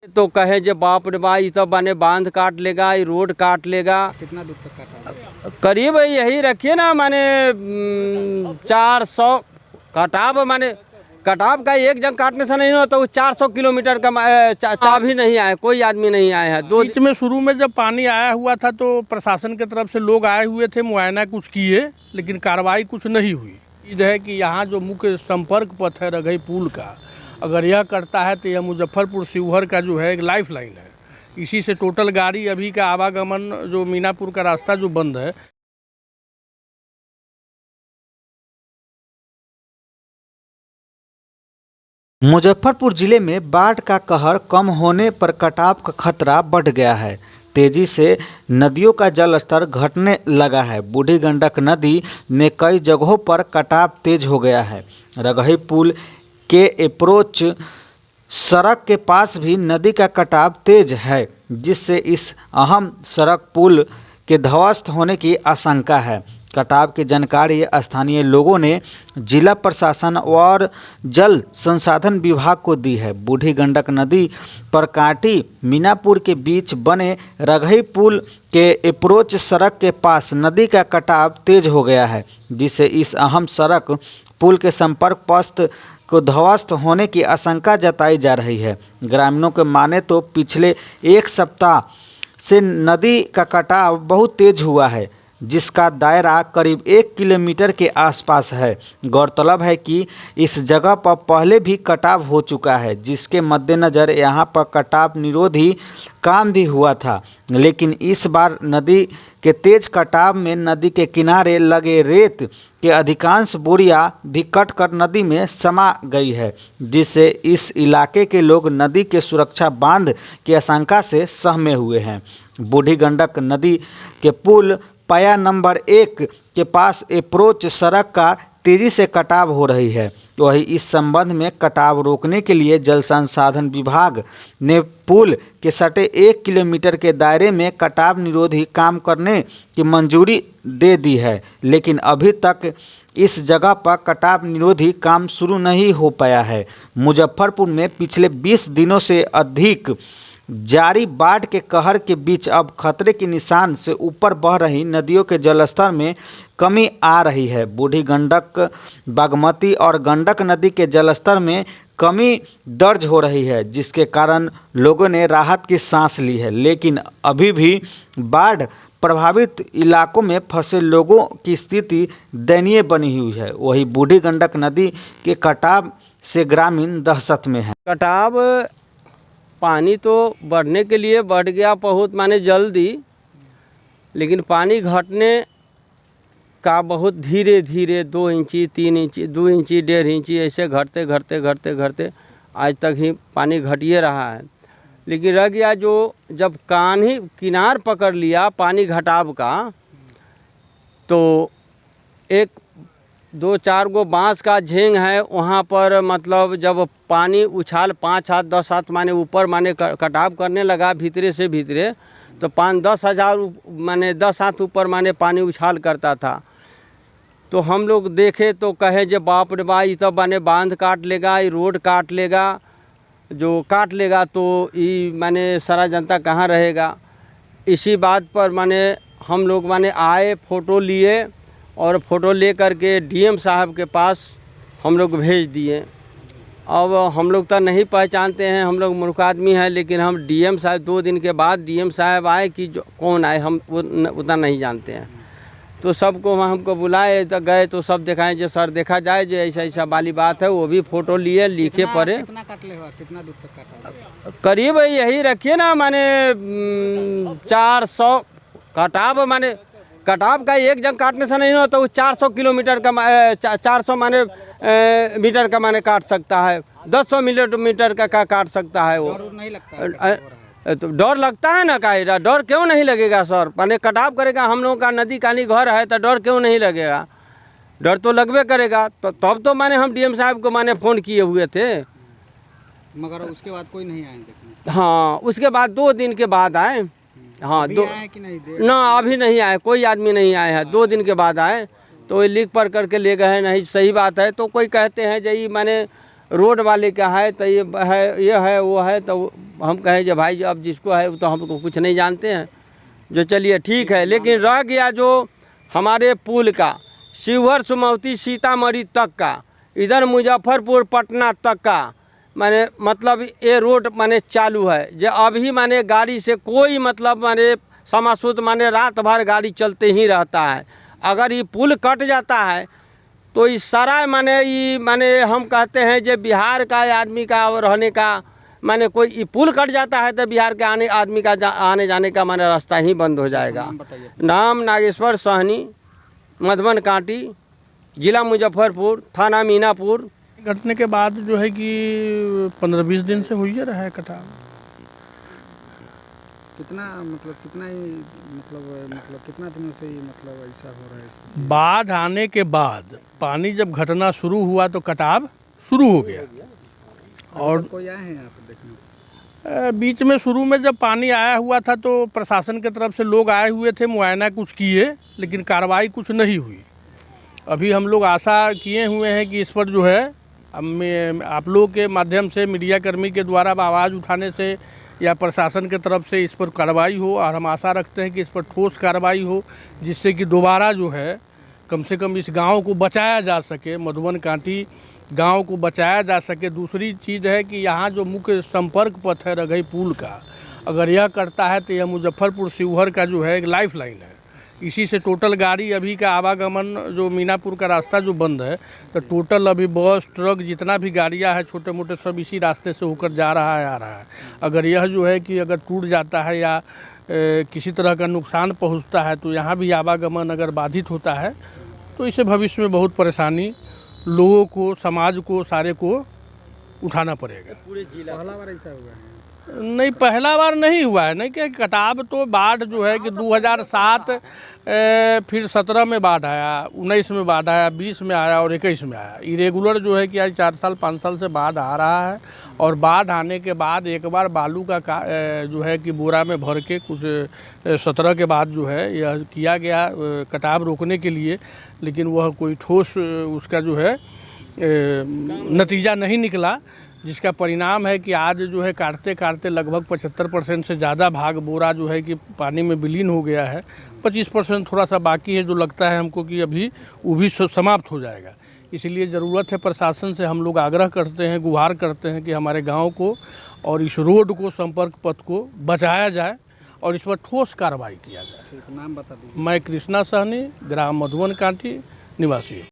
तो कहे जे बाप रे बा ये तो बने बांध काट लेगा, ये रोड काट लेगा। कितना दूर तक काटा? करीब यही रखिए ना माने 400 कटाव, माने कटाव का एक जंग काटने से नहीं होता, तो 400 किलोमीटर का चा भी नहीं आए, कोई आदमी नहीं आया है। बीच में शुरू में जब पानी आया हुआ था तो प्रशासन की तरफ से लोग आए हुए थे, मुआयना कुछ किए, लेकिन कार्रवाई कुछ नहीं हुई। चीज़ है कि यहाँ जो मुख्य संपर्क पथ है रघई पुल का, अगर यह करता है तो यह मुजफ्फरपुर शिवहर का जो है एक लाइफ लाइन है। इसी से टोटल गाड़ी अभी का आवागमन जो मीनापुर का रास्ता जो बंद है। मुजफ्फरपुर जिले में बाढ़ का कहर कम होने पर कटाव का खतरा बढ़ गया है। तेजी से नदियों का जलस्तर घटने लगा है। बूढ़ी गंडक नदी में कई जगहों पर कटाव तेज हो गया है। रघई पुल के अप्रोच सड़क के पास भी नदी का कटाव तेज है, जिससे इस अहम सड़क पुल के ध्वस्त होने की आशंका है। कटाव की जानकारी स्थानीय लोगों ने जिला प्रशासन और जल संसाधन विभाग को दी है। बूढ़ी गंडक नदी पर कांटी मीनापुर के बीच बने रघई पुल के अप्रोच सड़क के पास नदी का कटाव तेज हो गया है, जिससे इस अहम सड़क पुल के संपर्क पथ को ध्वस्त होने की आशंका जताई जा रही है। ग्रामीणों के माने तो पिछले एक सप्ताह से नदी का कटाव बहुत तेज हुआ है, जिसका दायरा करीब 1 किलोमीटर के आसपास है। गौरतलब है कि इस जगह पर पहले भी कटाव हो चुका है, जिसके मद्देनज़र यहां पर कटाव निरोधी काम भी हुआ था, लेकिन इस बार नदी के तेज कटाव में नदी के किनारे लगे रेत के अधिकांश बोरियां भी कटकर नदी में समा गई है, जिससे इस इलाके के लोग नदी के सुरक्षा बांध की आशंका से सहमे हुए हैं। बूढ़ी गंडक नदी के पुल पाया नंबर 1 के पास अप्रोच सड़क का तेजी से कटाव हो रही है। वही इस संबंध में कटाव रोकने के लिए जल संसाधन विभाग ने पुल के सटे 1 किलोमीटर के दायरे में कटाव निरोधी काम करने की मंजूरी दे दी है, लेकिन अभी तक इस जगह पर कटाव निरोधी काम शुरू नहीं हो पाया है। मुजफ्फरपुर में पिछले 20 दिनों से अधिक जारी बाढ़ के कहर के बीच अब खतरे के निशान से ऊपर बह रही नदियों के जलस्तर में कमी आ रही है। बूढ़ी गंडक, बागमती और गंडक नदी के जलस्तर में कमी दर्ज हो रही है, जिसके कारण लोगों ने राहत की सांस ली है, लेकिन अभी भी बाढ़ प्रभावित इलाकों में फंसे लोगों की स्थिति दयनीय बनी हुई है। वही बूढ़ी गंडक नदी के कटाव से ग्रामीण दहशत में है। कटाव पानी तो बढ़ने के लिए बढ़ गया बहुत माने जल्दी, लेकिन पानी घटने का बहुत धीरे धीरे 2 इंची 3 इंची 2 इंची 1.5 इंची ऐसे घटते घटते घटते घटते आज तक ही पानी घटिए रहा है। लेकिन रह गया जो जब किनार पकड़ लिया पानी घटाव का, तो 1-2-4 गो बांस का झेंग है वहाँ पर, मतलब जब पानी उछाल 5 हाथ 10 हाथ माने ऊपर माने कटाव करने लगा भीतरे से भीतरे, तो 5-10 हज़ार माने 10 हाथ ऊपर माने पानी उछाल करता था। तो हम लोग देखे तो कहे जे बाप रे बा ये तो बने बांध काट लेगा, ये रोड काट लेगा, जो काट लेगा तो ये माने सारा जनता कहाँ रहेगा। इसी बात पर माने हम लोग माने आए, फ़ोटो लिए और फ़ोटो ले करके डीएम साहब के पास हम लोग भेज दिए। अब हम लोग तो नहीं पहचानते हैं, हम लोग मूर्ख आदमी हैं, लेकिन हम डीएम साहब 2 दिन के बाद डीएम साहब आए कि जो कौन आए हम उतना नहीं जानते हैं। तो सबको हमको बुलाए तो गए तो सब दिखाएं जो सर देखा जाए जो ऐसा ऐसा वाली बात है, वो भी फ़ोटो लिए लिखे पढ़े। कितना काट ले हुआ, कितना दूर तक काटा? करीब यही रखिए ना माने 400 कटाव, माने कटाव का एक जंग काटने से नहीं होता, तो 400 किलोमीटर का 400 माने मीटर का माने काट सकता है, 100 मीटर का काट सकता है। वो नहीं लगता तो डर लगता है ना, का डर क्यों नहीं लगेगा सर, माने कटाव करेगा हम लोगों का नदी कानी घर है तो डर क्यों नहीं लगेगा, डर तो लगबे करेगा। तो तब तो माने हम डीएम साहब को माने फ़ोन किए हुए थे, मगर उसके बाद कोई नहीं आए देखने। हाँ उसके बाद 2 दिन के बाद आए। हाँ अभी 2 आए कि नहीं? ना अभी नहीं आए, कोई आदमी नहीं आए हैं, 2 दिन के बाद आए तो ये लिख पढ़ करके ले गए। नहीं सही बात है। तो कोई कहते हैं जी माने रोड वाले का है तो ये है वो है, तो हम कहें जो भाई अब जिसको है तो हमको कुछ नहीं जानते हैं, जो चलिए ठीक है। लेकिन रह गया जो हमारे पुल का शिवहर सुमौती सीतामढ़ी तक का, इधर मुजफ्फरपुर पटना तक का माने मतलब ये रोड माने चालू है, जो अभी माने गाड़ी से कोई मतलब माने समासुद माने रात भर गाड़ी चलते ही रहता है। अगर ये पुल कट जाता है तो इस सारा माने हम कहते हैं जो बिहार का आदमी का रहने का माने कोई ये पुल कट जाता है तो बिहार के आदमी का आने जाने का माने रास्ता ही बंद हो जाएगा। नाम नागेश्वर सहनी, मधुबन कांटी, जिला मुजफ्फरपुर, थाना मीनापुर। घटने के बाद जो है कि 15-20 दिन से हो ही रहा है कटाव। कितना कितना दिनों से ये मतलब ऐसा हो रहा है? बाढ़ आने के बाद पानी जब घटना शुरू हुआ तो कटाव शुरू हो गया। और कोई आए हैं यहाँ पर देखने? बीच में शुरू में जब पानी आया हुआ था तो प्रशासन की तरफ से लोग आए हुए थे, मुआयना कुछ किए, लेकिन कार्रवाई कुछ नहीं हुई। अभी हम लोग आशा किए हुए हैं कि इस पर जो है आप लोगों के माध्यम से, मीडिया कर्मी के द्वारा आवाज़ उठाने से या प्रशासन के तरफ से इस पर कार्रवाई हो, और हम आशा रखते हैं कि इस पर ठोस कार्रवाई हो, जिससे कि दोबारा जो है कम से कम इस गांव को बचाया जा सके, मधुबन कांटी गांव को बचाया जा सके। दूसरी चीज़ है कि यहाँ जो मुख्य संपर्क पथ है रघई पुल का, अगर यह करता है तो यह मुजफ्फरपुर शिवहर का जो है एक लाइफ लाइन है। इसी से टोटल गाड़ी अभी का आवागमन जो मीनापुर का रास्ता जो बंद है, तो टोटल अभी बस ट्रक जितना भी गाड़ियां हैं छोटे मोटे सब इसी रास्ते से होकर जा रहा है, आ रहा है। अगर यह जो है कि अगर टूट जाता है या किसी तरह का नुकसान पहुंचता है तो यहाँ भी आवागमन अगर बाधित होता है तो इससे भविष्य में बहुत परेशानी लोगों को, समाज को, सारे को उठाना पड़ेगा। पहला बार ऐसा हुआ है? नहीं, पहला बार नहीं हुआ है। नहीं, कि कटाव तो बाढ़ जो है कि 2007 फिर 17 में बाढ़ आया, 19 में बाढ़ आया, 20 में आया और 21 में आया। इरेगुलर जो है कि आज 4 साल 5 साल से बाढ़ आ रहा है। और बाढ़ आने के बाद एक बार बालू का जो है कि बोरा में भर के कुछ 17 के बाद जो है यह किया गया कटाव रोकने के लिए, लेकिन वह कोई ठोस उसका जो है नतीजा नहीं निकला, जिसका परिणाम है कि आज जो है काटते काटते लगभग 75% से ज़्यादा भाग बोरा जो है कि पानी में विलीन हो गया है। 25% थोड़ा सा बाकी है, जो लगता है हमको कि अभी वो भी समाप्त हो जाएगा। इसलिए ज़रूरत है, प्रशासन से हम लोग आग्रह करते हैं, गुहार करते हैं कि हमारे गांव को और इस रोड को, संपर्क पथ को बचाया जाए और इस पर ठोस कार्रवाई किया जाए। नाम बता दीजिए। मैं कृष्णा सहनी, ग्राम मधुबन कांटी निवासी हूँ।